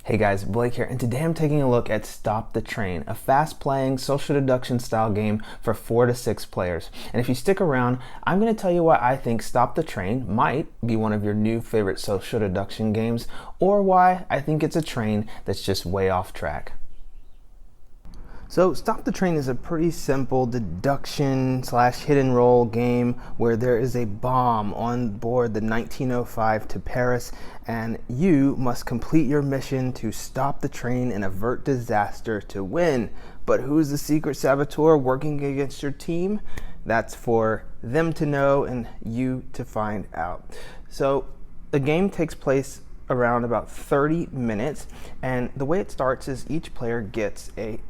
Hey guys, Blake here, and today I'm taking a look at Stop the Train, a fast-playing social deduction style game for 4 to 6 players. And if you stick around, I'm going to tell you why I think Stop the Train might be one of your new favorite social deduction games, or why I think it's a train that's just way off track. So Stop the Train is a pretty simple deduction slash hit and roll game where there is a bomb on board the 1905 to Paris, and you must complete your mission to stop the train and avert disaster to win. But who's the secret saboteur working against your team? That's for them to know and you to find out. So the game takes place around about 30 minutes, and the way it starts is each player gets a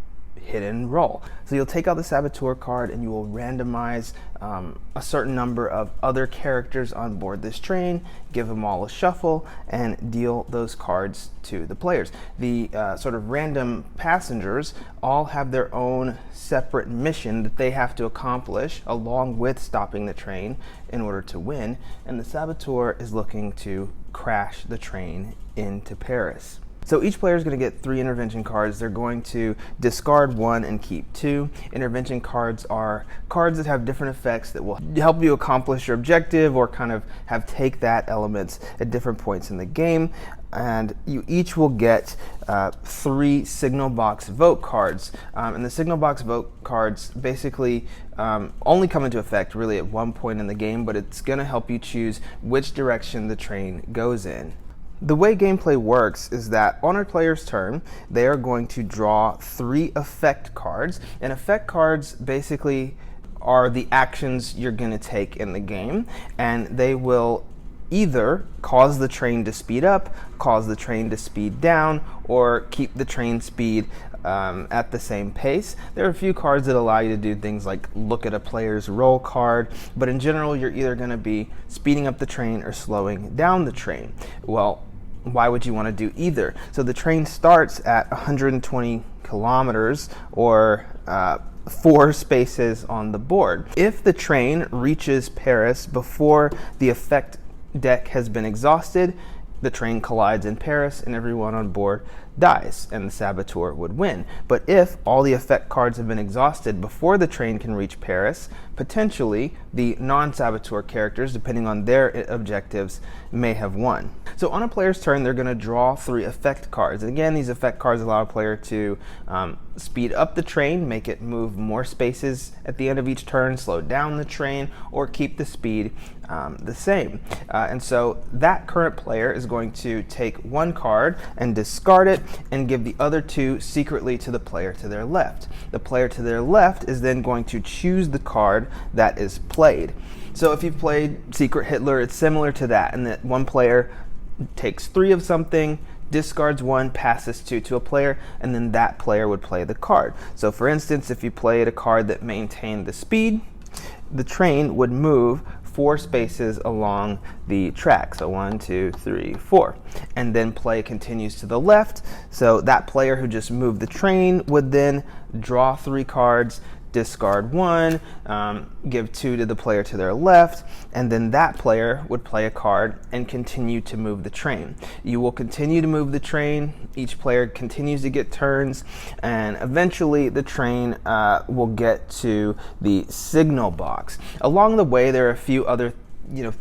hit and roll. So you'll take out the saboteur card and you will randomize a certain number of other characters on board this train, give them all a shuffle, and deal those cards to the players. The sort of random passengers all have their own separate mission that they have to accomplish along with stopping the train in order to win, and the saboteur is looking to crash the train into Paris. So each player is going to get 3 intervention cards. They're going to discard 1 and keep 2. Intervention cards are cards that have different effects that will help you accomplish your objective or kind of take that elements at different points in the game. And you each will get 3 signal box vote cards. And the signal box vote cards basically only come into effect really at one point in the game, but it's going to help you choose which direction the train goes in. The way gameplay works is that on a player's turn, they are going to draw 3 effect cards, and effect cards basically are the actions you're going to take in the game, and they will either cause the train to speed up, cause the train to speed down, or keep the train speed at the same pace. There are a few cards that allow you to do things like look at a player's roll card, but in general you're either going to be speeding up the train or slowing down the train. Well, why would you want to do either? So the train starts at 120 kilometers or 4 spaces on the board. If the train reaches Paris before the effect deck has been exhausted, the train collides in Paris and everyone on board dies, and the saboteur would win. But if all the effect cards have been exhausted before the train can reach Paris, potentially the non-saboteur characters, depending on their objectives, may have won. So on a player's turn, they're going to draw 3 effect cards. And again, these effect cards allow a player to speed up the train, make it move more spaces at the end of each turn, slow down the train, or keep the speed the same. And so that current player is going to take 1 card and discard it and give the other 2 secretly to the player to their left. The player to their left is then going to choose the card that is played. So if you've played Secret Hitler, it's similar to that, in that one player takes 3 of something, discards 1, passes 2 to a player, and then that player would play the card. So for instance, if you played a card that maintained the speed, the train would move 4 spaces along the track. So 1, 2, 3, 4. And then play continues to the left. So that player who just moved the train would then draw 3 cards, discard 1, give 2 to the player to their left, and then that player would play a card and continue to move the train. You will continue to move the train, each player continues to get turns, and eventually the train will get to the signal box. Along the way, there are a few other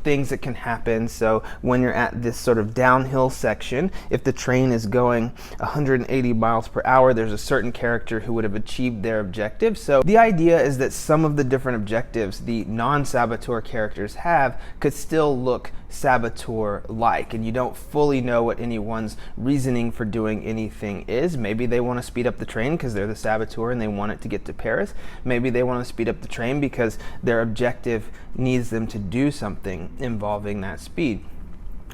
things that can happen. So when you're at this sort of downhill section, if the train is going 180 miles per hour, there's a certain character who would have achieved their objective. So the idea is that some of the different objectives the non-saboteur characters have could still look saboteur-like, and you don't fully know what anyone's reasoning for doing anything is. Maybe they want to speed up the train because they're the saboteur and they want it to get to Paris. Maybe they want to speed up the train because their objective needs them to do something involving that speed.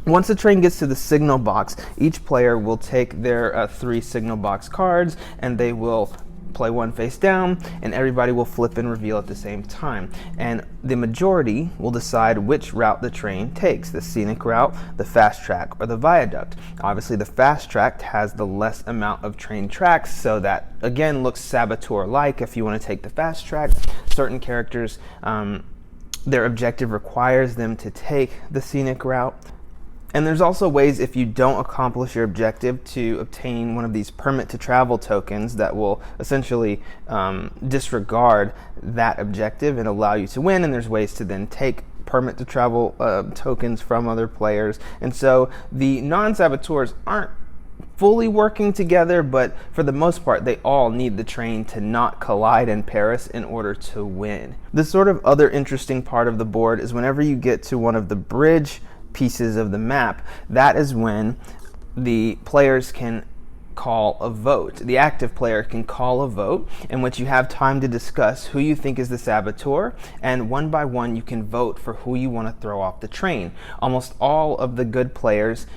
Once the train gets to the signal box, each player will take their 3 signal box cards and they will play 1 face down, and everybody will flip and reveal at the same time. And the majority will decide which route the train takes, the scenic route, the fast track, or the viaduct. Obviously, the fast track has the less amount of train tracks, so that again looks saboteur-like. If you want to take the fast track, certain characters, their objective requires them to take the scenic route. And there's also ways, if you don't accomplish your objective, to obtain one of these permit to travel tokens that will essentially disregard that objective and allow you to win. And there's ways to then take permit to travel tokens from other players. And so the non-saboteurs aren't fully working together, but for the most part, they all need the train to not collide in Paris in order to win. The sort of other interesting part of the board is whenever you get to one of the bridge pieces of the map, that is when the players can call a vote. The active player can call a vote in which you have time to discuss who you think is the saboteur, and one by one you can vote for who you want to throw off the train. Almost all of the good players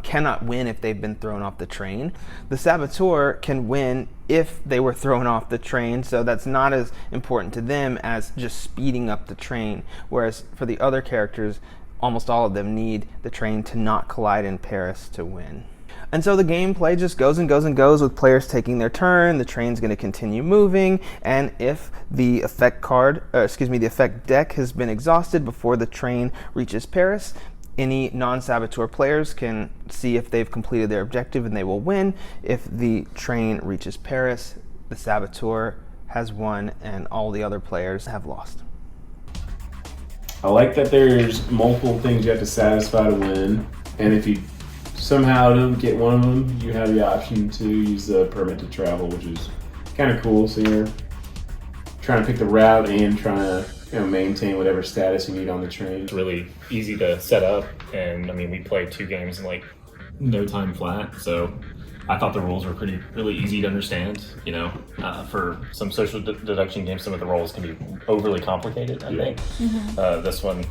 cannot win if they've been thrown off the train. The saboteur can win if they were thrown off the train, so that's not as important to them as just speeding up the train, whereas for the other characters, almost all of them need the train to not collide in Paris to win. And so the gameplay just goes and goes and goes with players taking their turn. The train's going to continue moving, and if the effect the effect deck has been exhausted before the train reaches Paris, any non-saboteur players can see if they've completed their objective and they will win. If the train reaches Paris, the saboteur has won and all the other players have lost. I like that there's multiple things you have to satisfy to win, and if you somehow don't get one of them, you have the option to use the permit to travel, which is kind of cool. So you're trying to pick the route and trying to maintain whatever status you need on the train. It's really easy to set up, and I mean, we played 2 games in like no time flat, so I thought the rules were really easy to understand. For some social deduction games, some of the rules can be overly complicated, I think. This one,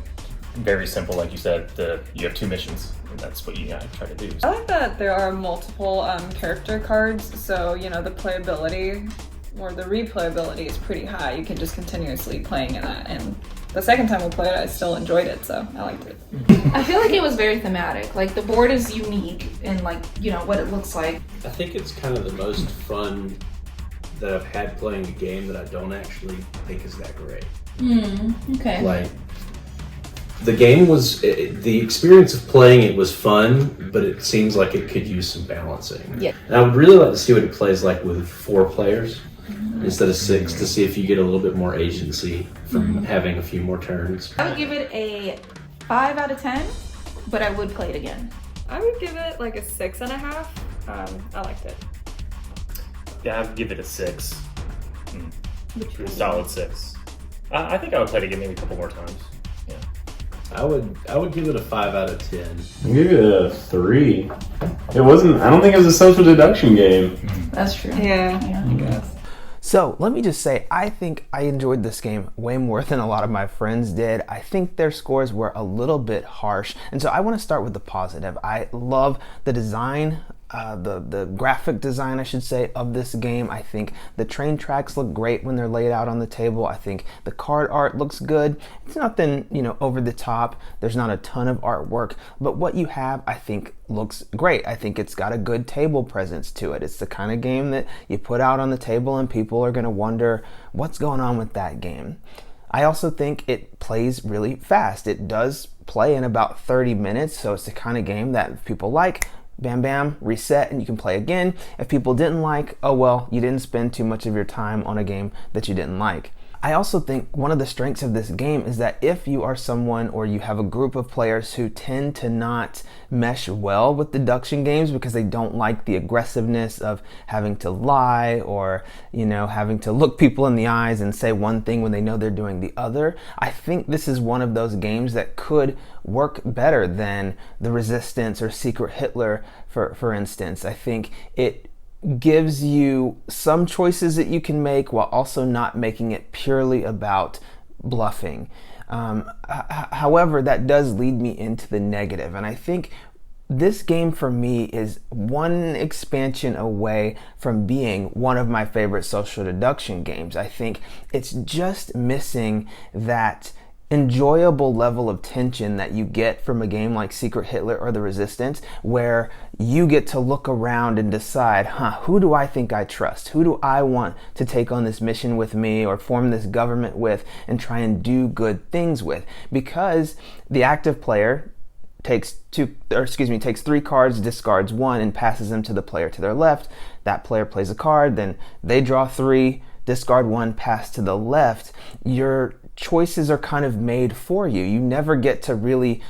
very simple, like you said. You have 2 missions, and that's what you gotta try to do. I like that there are multiple character cards, so the playability or the replayability is pretty high. You can just continuously playing in that, and the second time we played it, I still enjoyed it, so I liked it. I feel like it was very thematic. Like, the board is unique in, what it looks like. I think it's kind of the most fun that I've had playing a game that I don't actually think is that great. Okay. Like, the game the experience of playing it was fun, but it seems like it could use some balancing. Yeah. And I would really like to see what it plays like with 4 players. Instead of 6, to see if you get a little bit more agency from having a few more turns. I would give it a 5 out of 10, but I would play it again. I would give it like a 6.5. I liked it. Yeah, I'd give it a 6. A solid 6. I think I would play it again maybe a couple more times. Yeah. I would give it a 5 out of 10. I give it a 3. I don't think it was a social deduction game. That's true. Yeah. I guess. So let me just say, I think I enjoyed this game way more than a lot of my friends did. I think their scores were a little bit harsh. And so I want to start with the positive. I love the design, the graphic design, I should say, of this game. I think the train tracks look great when they're laid out on the table. I think the card art looks good. It's nothing, over the top. There's not a ton of artwork, but what you have, I think, looks great. I think it's got a good table presence to it. It's the kind of game that you put out on the table and people are going to wonder what's going on with that game. I also think it plays really fast. It does play in about 30 minutes, so it's the kind of game that if people like, bam, bam, reset, and you can play again. If people didn't like, oh well, you didn't spend too much of your time on a game that you didn't like. I also think one of the strengths of this game is that if you are someone or you have a group of players who tend to not mesh well with deduction games because they don't like the aggressiveness of having to lie or, having to look people in the eyes and say one thing when they know they're doing the other, I think this is one of those games that could work better than The Resistance or Secret Hitler, for instance. I think it gives you some choices that you can make while also not making it purely about bluffing. However, that does lead me into the negative, and I think this game for me is one expansion away from being one of my favorite social deduction games. I think it's just missing that enjoyable level of tension that you get from a game like Secret Hitler or The Resistance, where you get to look around and decide, who do I think I trust? Who do I want to take on this mission with me or form this government with and try and do good things with? Because the active player takes takes 3 cards, discards 1, and passes them to the player to their left. That player plays a card, then they draw 3, discard 1, pass to the left. Your choices are kind of made for you. You never get to really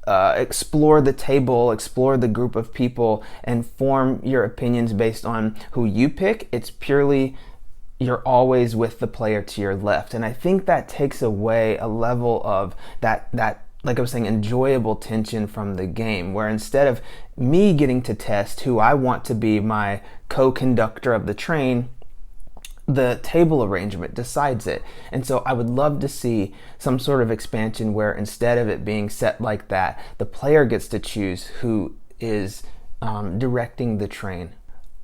explore the table, explore the group of people, and form your opinions based on who you pick. It's purely you're always with the player to your left. And I think that takes away a level of that like I was saying, enjoyable tension from the game, where instead of me getting to test who I want to be my co-conductor of the train, the table arrangement decides it. And so I would love to see some sort of expansion where instead of it being set like that, the player gets to choose who is directing the train.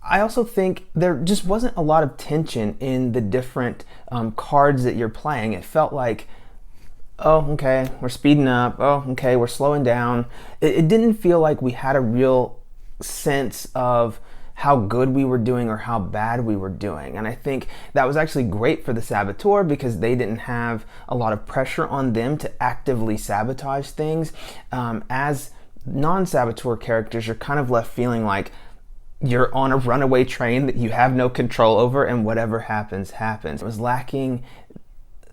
I also think there just wasn't a lot of tension in the different cards that you're playing. It felt like, oh, okay, we're speeding up. Oh, okay, we're slowing down. It didn't feel like we had a real sense of how good we were doing or how bad we were doing. And I think that was actually great for the saboteur because they didn't have a lot of pressure on them to actively sabotage things. As non-saboteur characters, you're kind of left feeling like you're on a runaway train that you have no control over, and whatever happens, happens. It was lacking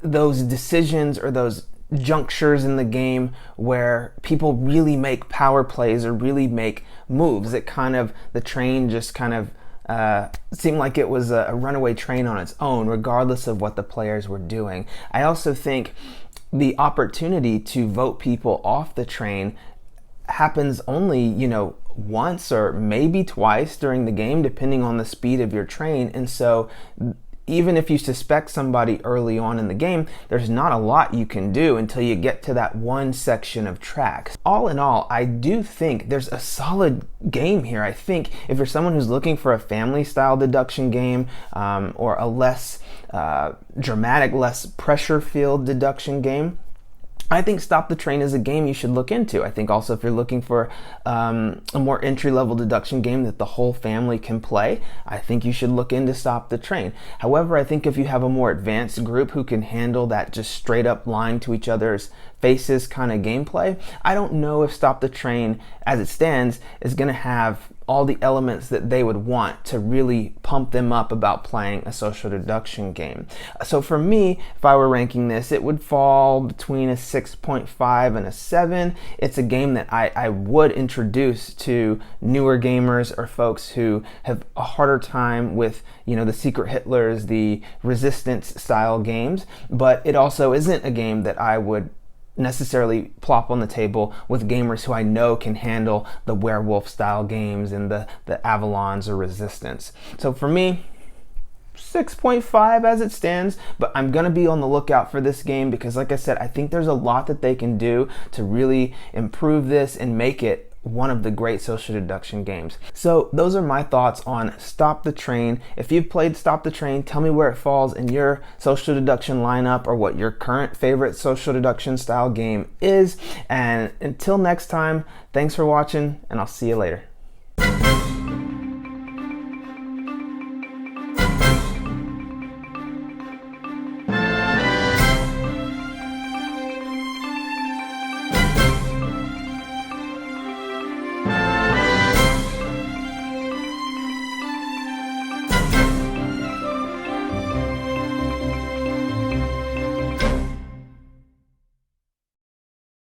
those decisions or those junctures in the game where people really make power plays or really make moves. That kind of, the train just kind of seemed like it was a runaway train on its own, regardless of what the players were doing. I also think the opportunity to vote people off the train happens only, once or maybe twice during the game, depending on the speed of your train. And so even if you suspect somebody early on in the game, there's not a lot you can do until you get to that one section of tracks. All in all, I do think there's a solid game here. I think if you're someone who's looking for a family style deduction game, or a less dramatic, less pressure filled deduction game, I think Stop the Train is a game you should look into. I think also if you're looking for a more entry-level deduction game that the whole family can play, I think you should look into Stop the Train. However, I think if you have a more advanced group who can handle that just straight up lying to each other's faces kind of gameplay, I don't know if Stop the Train, as it stands, is going to have all the elements that they would want to really pump them up about playing a social deduction game. So for me, if I were ranking this, it would fall between a 6.5 and a 7. It's a game that I would introduce to newer gamers or folks who have a harder time with, the Secret Hitlers, the Resistance style games, but it also isn't a game that I would necessarily plop on the table with gamers who I know can handle the werewolf style games and the Avalons or Resistance. So for me, 6.5 as it stands, but I'm going to be on the lookout for this game because, like I said, I think there's a lot that they can do to really improve this and make it one of the great social deduction games. So those are my thoughts on Stop the Train. If you've played Stop the Train, tell me where it falls in your social deduction lineup or what your current favorite social deduction style game is. And until next time, thanks for watching, and I'll see you later.